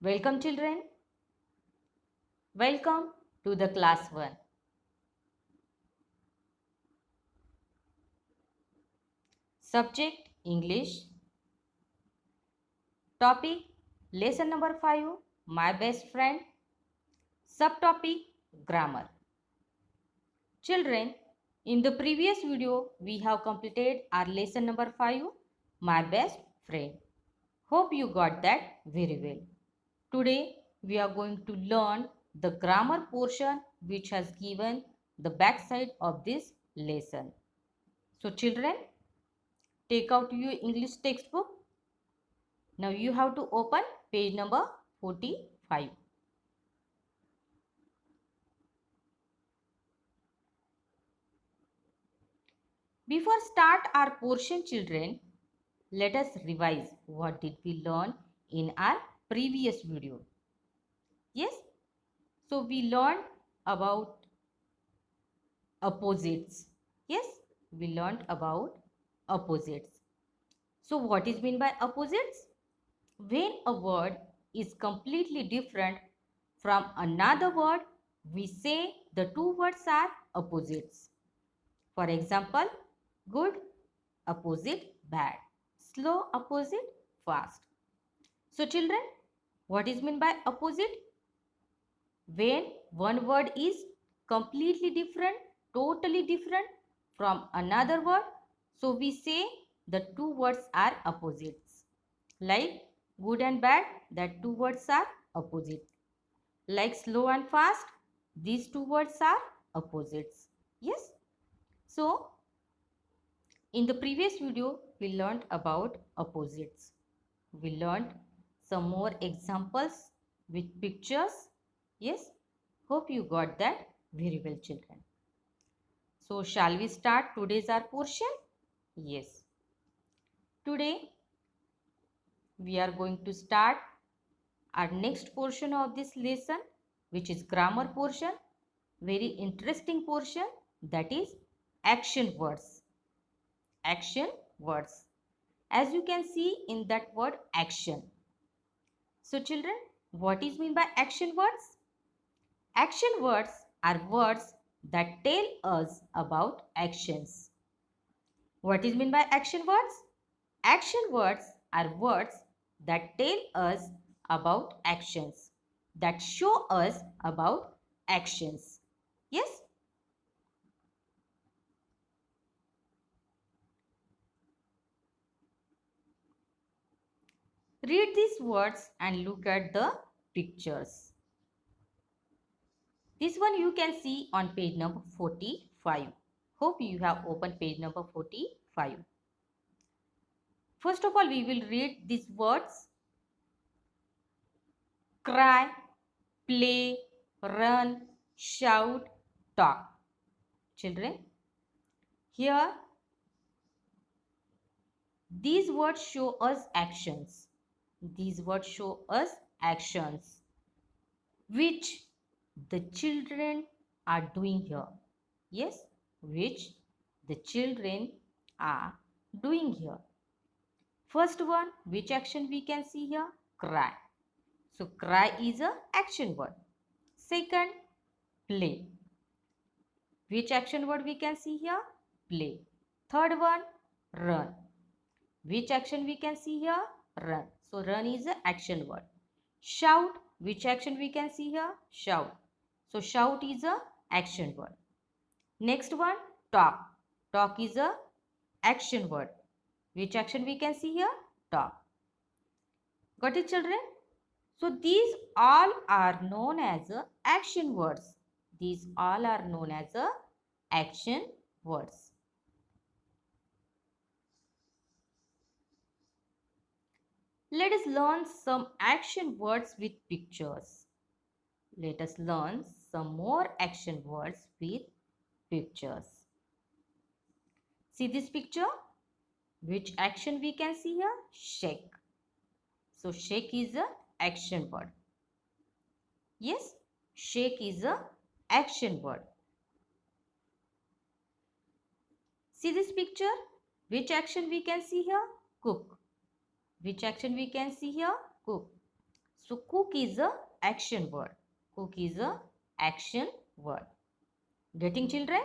Welcome children. Welcome to the class 1. Subject English. Topic lesson number 5 my best friend. Subtopic grammar. Children, in the previous video we have completed our lesson number 5 my best friend. Hope you got that very well. Today we are going to learn the grammar portion which has given the back side of this lesson. So children, take out your English textbook. Now you have to open page number 45. Before start our portion children, let us revise what did we learn in our previous video. Yes, so we learned about opposites. Yes, we learned about opposites. So what is meant by opposites? When a word is completely different from another word, we say the two words are opposites. For example, good opposite bad, slow opposite fast. So children, what is meant by opposite? When one word is completely different, totally different from another word, so we say the two words are opposites. Like good and bad, that two words are opposite. Like slow and fast, these two words are opposites. Yes. So in the previous video, we learned about opposites. We learned some more examples with pictures. Yes, hope you got that very well children. So shall we start today's our portion? Yes. Today we are going to start our next portion of this lesson, which is grammar portion. Very interesting portion, that is action words. Action words. As you can see in that word action. So children, what is mean by action words? Action words are words that tell us about actions. What is mean by action words? Action words are words that tell us about actions, that show us about actions. Yes? Read these words and look at the pictures. This one you can see on page number 45. Hope you have opened page number 45. First of all, we will read these words. Cry, play, run, shout, talk. Children, here these words show us actions. These words show us actions which the children are doing here. Yes, which the children are doing here. First one, which action we can see here? Cry. So cry is a action word. Second, play. Which action word we can see here? Play. Third one, run. Which action we can see here? Run. So run is a action word. Shout. Which action we can see here? Shout. So shout is a action word. Next one, talk. Talk is a action word. Which action we can see here? Talk. Got it children? So these all are known as action words. These all are known as action words. Let us learn some action words with pictures. Let us learn some more action words with pictures. See this picture? Which action we can see here? Shake. So shake is a action word. Yes, shake is a action word. See this picture? Which action we can see here? Cook. Which action we can see here? Cook. So cook is a action word. Cook is a action word. Getting, children?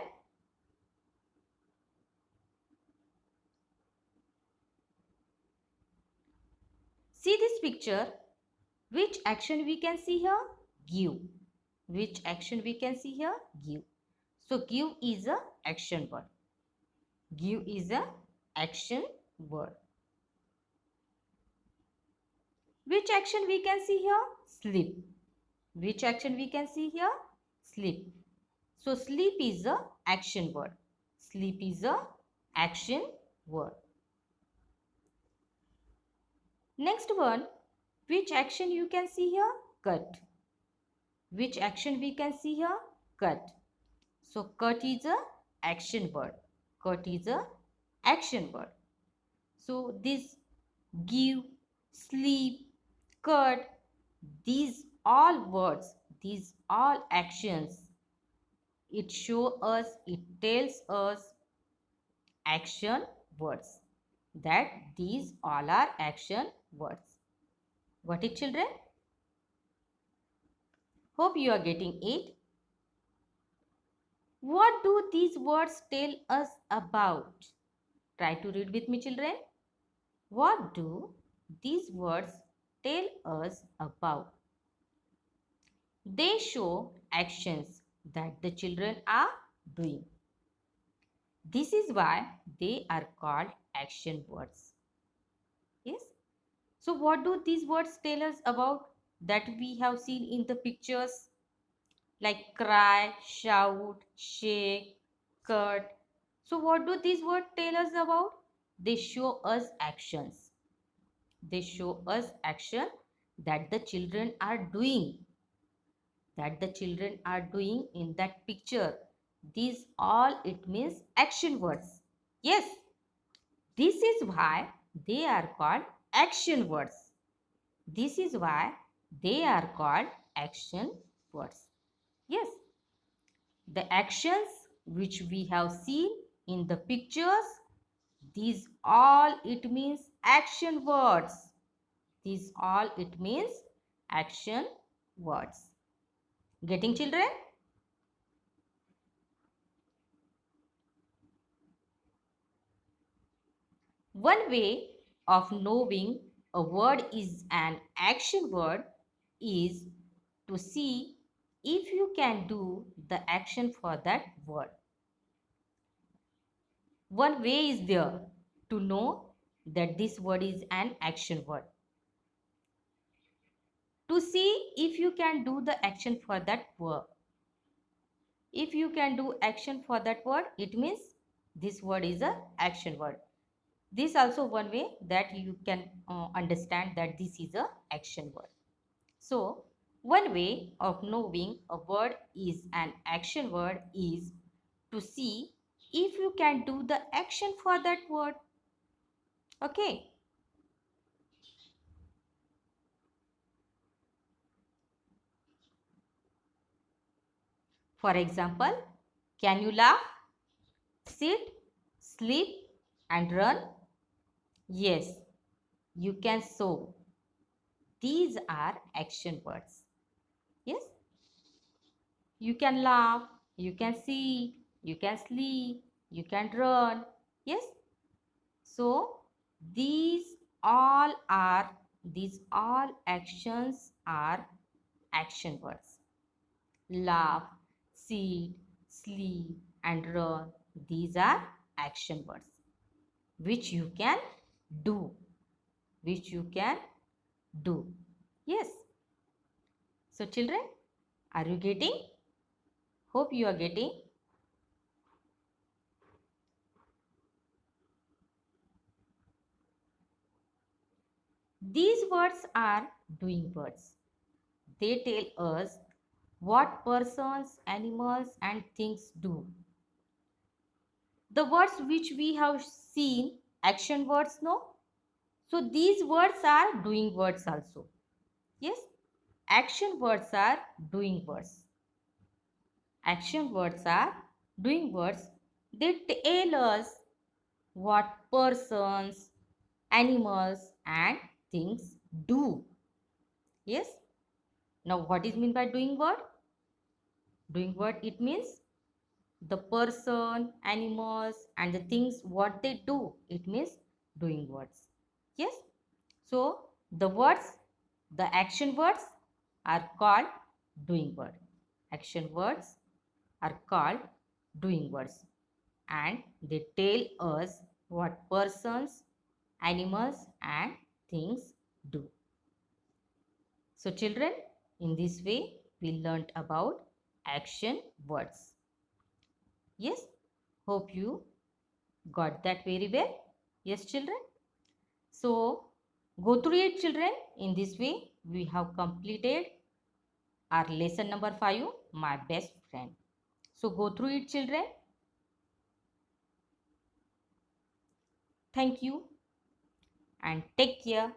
See this picture. Which action we can see here? Give. Which action we can see here? Give. So give is a action word. Give is a action word. Which action we can see here? Sleep. Which action we can see here? Sleep. So sleep is a action word. Sleep is a action word. Next one, which action you can see here? Cut. Which action we can see here? Cut. So cut is a action word. Cut is a action word. So this give, sleep, cut, these all words, these all actions, it show us, it tells us action words, that these all are action words. Got it, children? Hope you are getting it. What do these words tell us about? Try to read with me, children. What do these words tell us about? They show actions that the children are doing. This is why they are called action words. Yes. So what do these words tell us about that we have seen in the pictures? Like cry, shout, shake, cut. So what do these words tell us about? They show us actions. They show us action that the children are doing. That the children are doing in that picture. These all it means action words. Yes. This is why they are called action words. This is why they are called action words. Yes. The actions which we have seen in the pictures, these all it means action words. These all it means action words. Getting, children? One way of knowing a word is an action word is to see if you can do the action for that word. One way is there to know that this word is an action word. To see if you can do the action for that word. If you can do action for that word, it means this word is a action word. This also one way that you can understand that this is a action word. So one way of knowing a word is an action word is to see if you can do the action for that word. Okay. For example, can you laugh, sit, sleep and run? Yes, you can sew. These are action words. Yes. You can laugh, you can see, you can sleep, you can run. Yes. So these all actions are action words. Laugh, sit, sleep and run. These are action words which you can do. Which you can do. Yes. So children, are you getting? Hope you are getting. These words are doing words. They tell us what persons, animals and things do. The words which we have seen, action words, no? So these words are doing words also. Yes, action words are doing words. Action words are doing words. They tell us what persons, animals and things do. Yes. Now what is mean by doing word? Doing word, it means the person, animals and the things what they do. It means doing words. Yes. So the words, the action words are called doing word. Action words are called doing words, and they tell us what persons, animals and things do. So children, in this way we learnt about action words. Yes, hope you got that very well. Yes children. So go through it children. In this way we have completed our lesson number 5, my best friend. So go through it children. Thank you and take care.